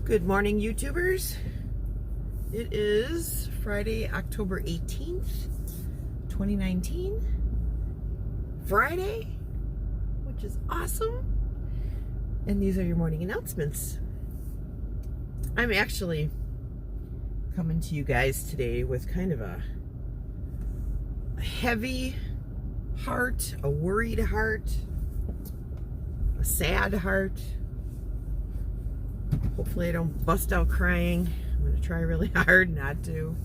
Good morning, YouTubers. It is Friday, October 18th, 2019. Friday, which is awesome. And these are your morning announcements. I'm actually coming to you guys today with kind of a heavy heart, a worried heart, a sad heart. Hopefully I don't bust out crying. I'm going to try really hard not to.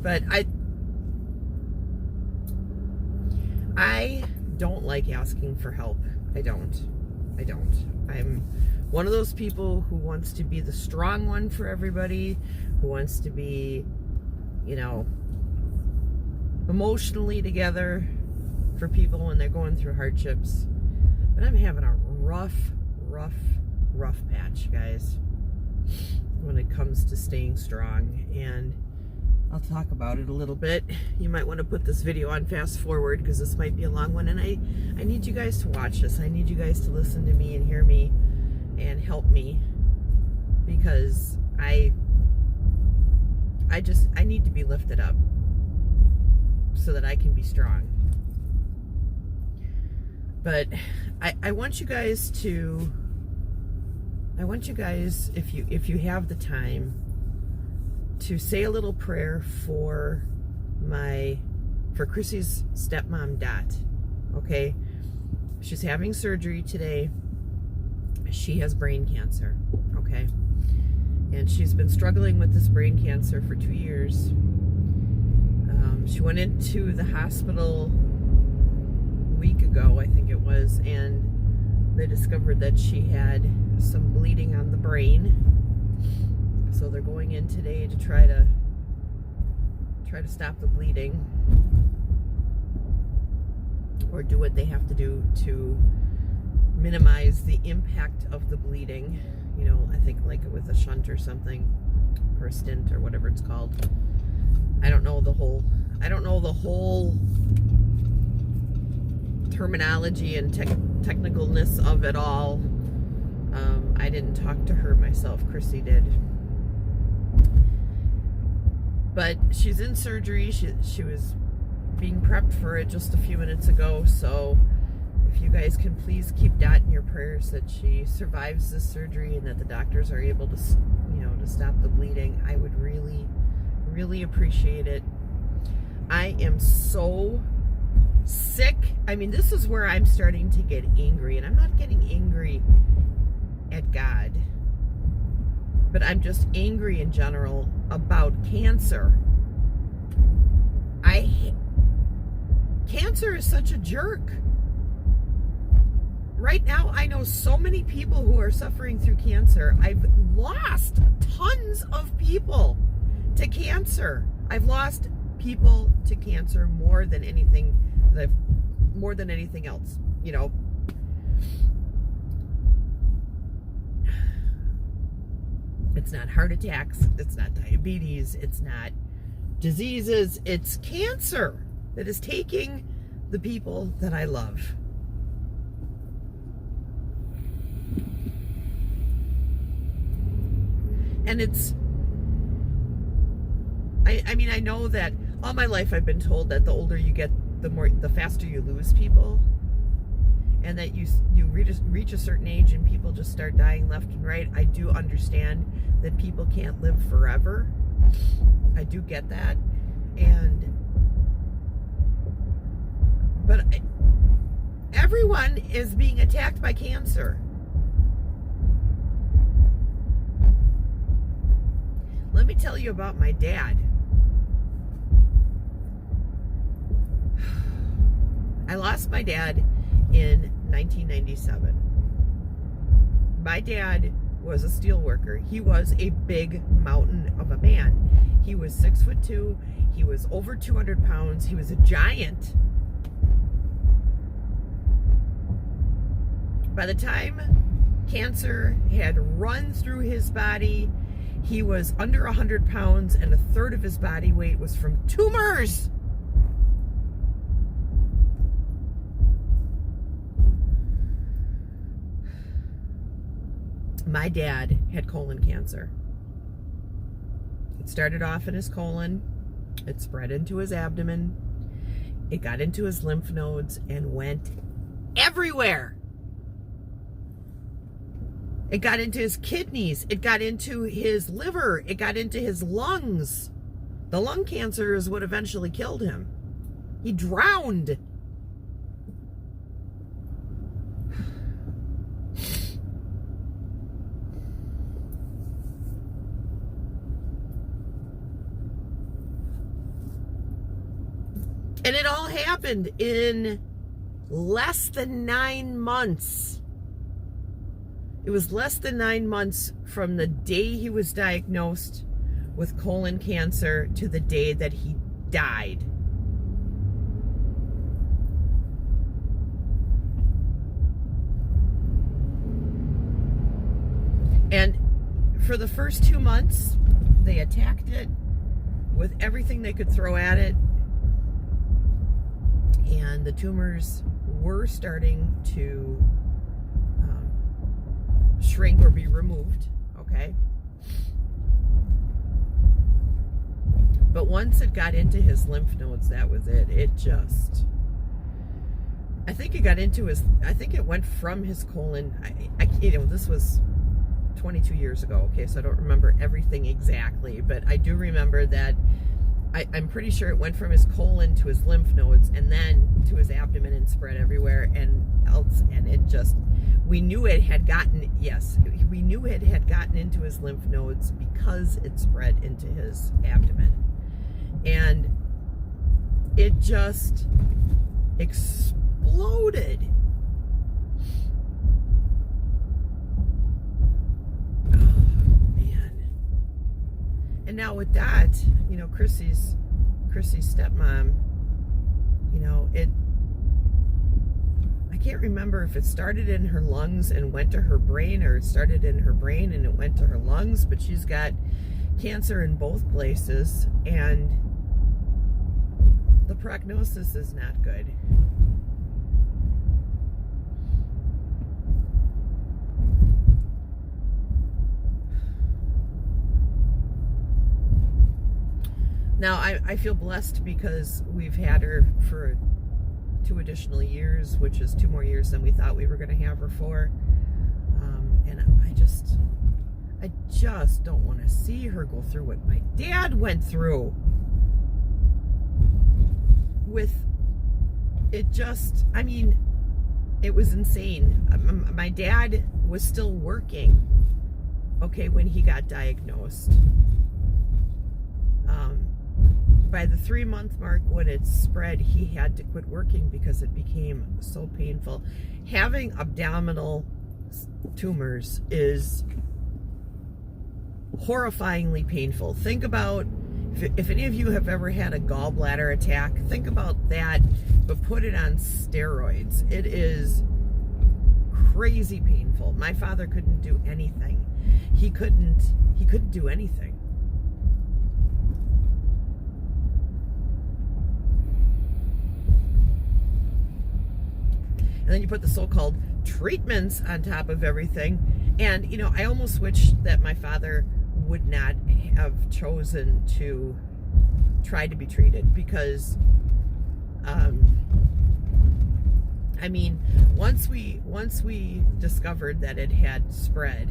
But I don't like asking for help. I don't. I'm one of those people who wants to be the strong one for everybody, who wants to be, emotionally together for people when they're going through hardships. But I'm having a rough patch, guys, when it comes to staying strong. And I'll talk about it a little bit. You might want to put this video on fast forward because this might be a long one. And I need you guys to watch this. I need you guys to listen to me and hear me and help me, because I need to be lifted up so that I can be strong. But I want you guys, if you have the time, to say a little prayer for Chrissy's stepmom, Dot. Okay? She's having surgery today. She has brain cancer. Okay? And she's been struggling with this brain cancer for 2 years. She went into the hospital a week ago, I think it was, and they discovered that she had some bleeding on the brain. So they're going in today to try to stop the bleeding, or do what they have to do to minimize the impact of the bleeding. I think like with a shunt or something, or a stent or whatever it's called. I don't know the whole terminology and technicalness of it all. I didn't talk to her myself. Chrissy did. But she's in surgery. She was being prepped for it just a few minutes ago. So if you guys can please keep Dot in your prayers that she survives this surgery and that the doctors are able to, to stop the bleeding, I would really, really appreciate it. I am so sick. I mean, this is where I'm starting to get angry, and I'm not getting angry at God, but I'm just angry in general about cancer. Cancer is such a jerk. Right now, I know so many people who are suffering through cancer. I've lost tons of people to cancer. I've lost people to cancer more than anything else. It's not heart attacks. It's not diabetes. It's not diseases. It's cancer that is taking the people that I love. And I know that all my life I've been told that the older you get, the faster you lose people, and that you reach a certain age and people just start dying left and right. I do understand that people can't live forever. I do get that. But everyone is being attacked by cancer. Let me tell you about my dad. I lost my dad in 1997. My dad was a steel worker. He was a big mountain of a man. He was 6'2". He was over 200 pounds. He was a giant. By the time cancer had run through his body, he was under 100 pounds, and a third of his body weight was from tumors. My dad had colon cancer. It started off in his colon. It spread into his abdomen. It got into his lymph nodes and went everywhere. It got into his kidneys. It got into his liver. It got into his lungs. The lung cancer is what eventually killed him. He drowned. And it all happened in less than 9 months. It was less than 9 months from the day he was diagnosed with colon cancer to the day that he died. And for the first 2 months, they attacked it with everything they could throw at it. And the tumors were starting to shrink or be removed, okay? But once it got into his lymph nodes, that was it. It just, I think it got into his, I think it went from his colon, this was 22 years ago, okay, so I don't remember everything exactly, but I do remember that I'm pretty sure it went from his colon to his lymph nodes and then to his abdomen and spread everywhere and else. And it just, we knew it had gotten, yes, we knew it had gotten into his lymph nodes because it spread into his abdomen. And it just exploded. And now with that, you know, Chrissy's stepmom, you know, I can't remember if it started in her lungs and went to her brain, or it started in her brain and it went to her lungs, but she's got cancer in both places, and the prognosis is not good. Now, I feel blessed because we've had her for 2 additional years, which is 2 more years than we thought we were going to have her for. And I just don't want to see her go through what my dad went through. With it just, I mean, it was insane. My dad was still working, okay, when he got diagnosed. By the 3-month mark, when it spread, he had to quit working because it became so painful. Having abdominal tumors is horrifyingly painful. Think about, if any of you have ever had a gallbladder attack, think about that, but put it on steroids. It is crazy painful. My father couldn't do anything. He couldn't do anything. And then you put the so-called treatments on top of everything. And, you know, I almost wish that my father would not have chosen to try to be treated, because, I mean, once we discovered that it had spread,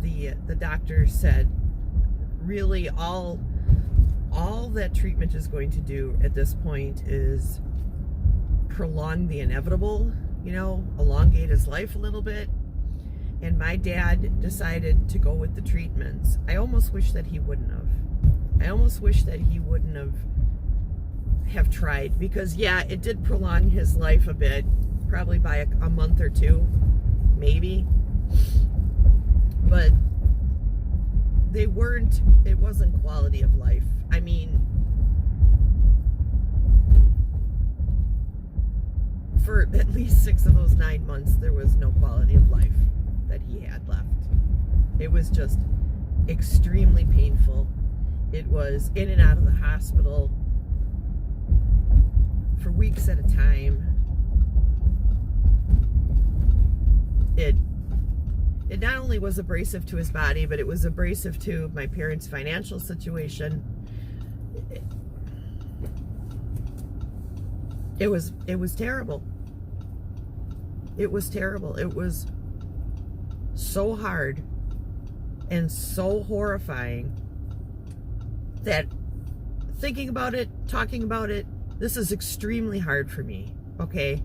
the doctor said, really all that treatment is going to do at this point is prolong the inevitable, you know, elongate his life a little bit. And my dad decided to go with the treatments. I almost wish that he wouldn't have. I almost wish that he wouldn't have tried, because yeah, it did prolong his life a bit, probably by a month or 2, maybe. But it wasn't quality of life. I mean, for at least 6 of those 9 months, there was no quality of life that he had left. It was just extremely painful. It was in and out of the hospital for weeks at a time. It it not only was abrasive to his body, but it was abrasive to my parents' financial situation. It was terrible. It was terrible. It was so hard and so horrifying that thinking about it, talking about it, this is extremely hard for me, okay?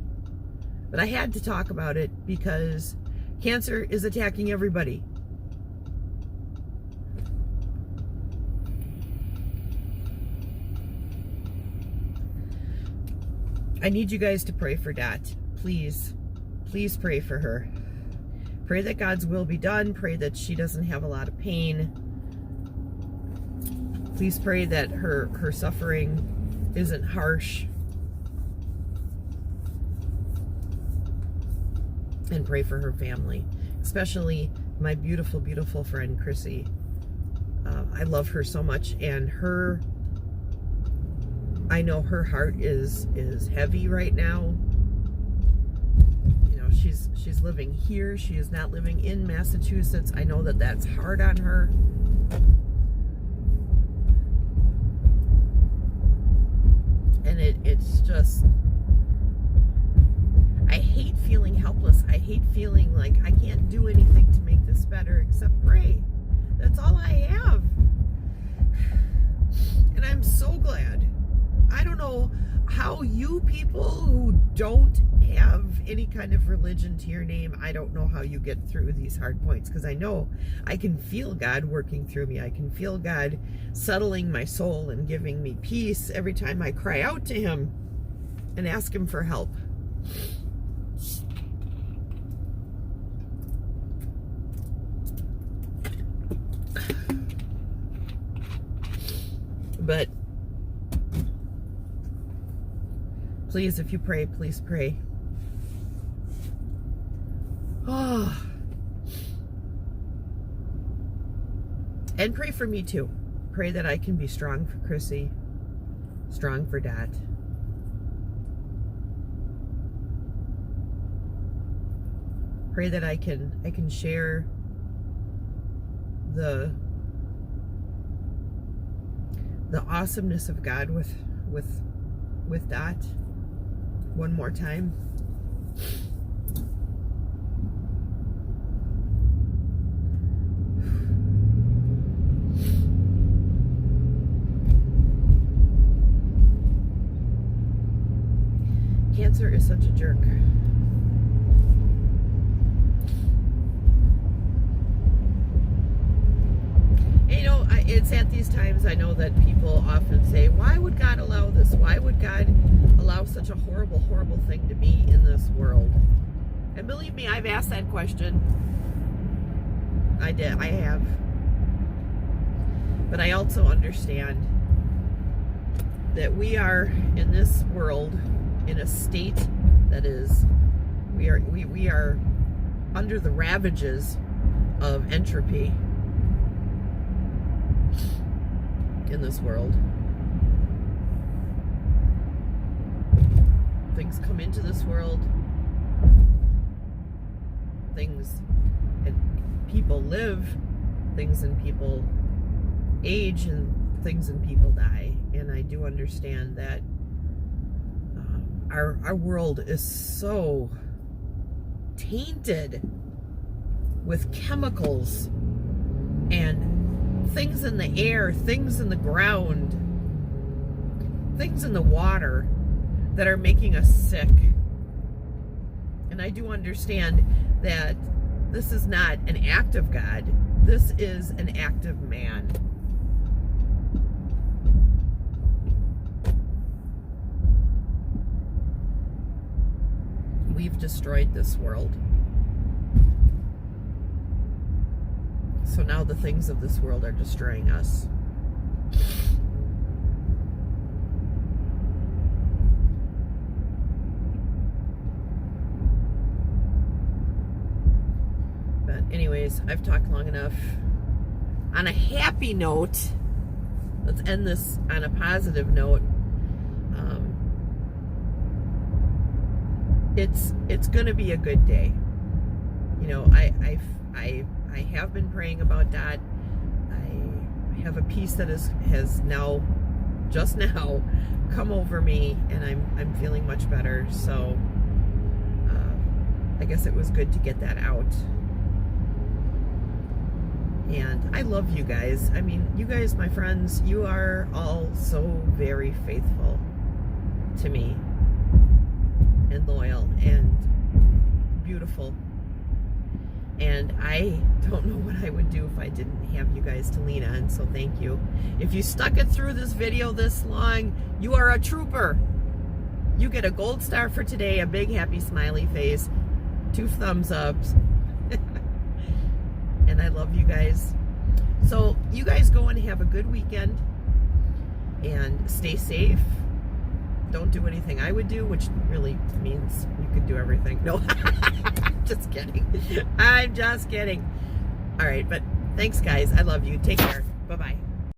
But I had to talk about it because cancer is attacking everybody. I need you guys to pray for Dot. Please. Please pray for her. Pray that God's will be done. Pray that she doesn't have a lot of pain. Please pray that her suffering isn't harsh. And pray for her family, especially my beautiful, beautiful friend, Chrissy. I love her so much, and I know her heart is heavy right now. You know, she's living here. She is not living in Massachusetts. I know that that's hard on her. And it's just, I hate feeling helpless. I hate feeling like I can't do anything to make this better except pray. That's all I have. And I'm so glad. I don't know how you people who don't have any kind of religion to your name, I don't know how you get through these hard points, because I know I can feel God working through me. I can feel God settling my soul and giving me peace every time I cry out to Him and ask Him for help. But please, if you pray, please pray. Oh. And pray for me too. Pray that I can be strong for Chrissy, strong for Dad. Pray that I can share the awesomeness of God with Dot one more time. Cancer is such a jerk. It's at these times I know that people often say, why would God allow this? Why would God allow such a horrible, horrible thing to be in this world? And believe me, I've asked that question. I have. But I also understand that we are in this world in a state that is, we are under the ravages of entropy in this world. Things come into this world, things and people live, things and people age, and things and people die. And I do understand that our world is so tainted with chemicals and things in the air, things in the ground, things in the water that are making us sick. And I do understand that this is not an act of God. This is an act of man. We've destroyed this world. So now the things of this world are destroying us. But anyways, I've talked long enough. On a happy note, let's end this on a positive note. It's going to be a good day. you know, I have been praying about Dot. I have a peace that has now, just now, come over me, and I'm feeling much better. So I guess it was good to get that out. And I love you guys. I mean, you guys, my friends, you are all so very faithful to me, and loyal, and beautiful. And I don't know what I would do if I didn't have you guys to lean on, so thank you. If you stuck it through this video this long, you are a trooper. You get a gold star for today, a big happy smiley face, 2 thumbs ups. And I love you guys. So you guys go and have a good weekend, and stay safe. Don't do anything I would do, which really means you could do everything. No, just kidding. I'm just kidding. All right, but thanks, guys. I love you. Take care. Bye-bye.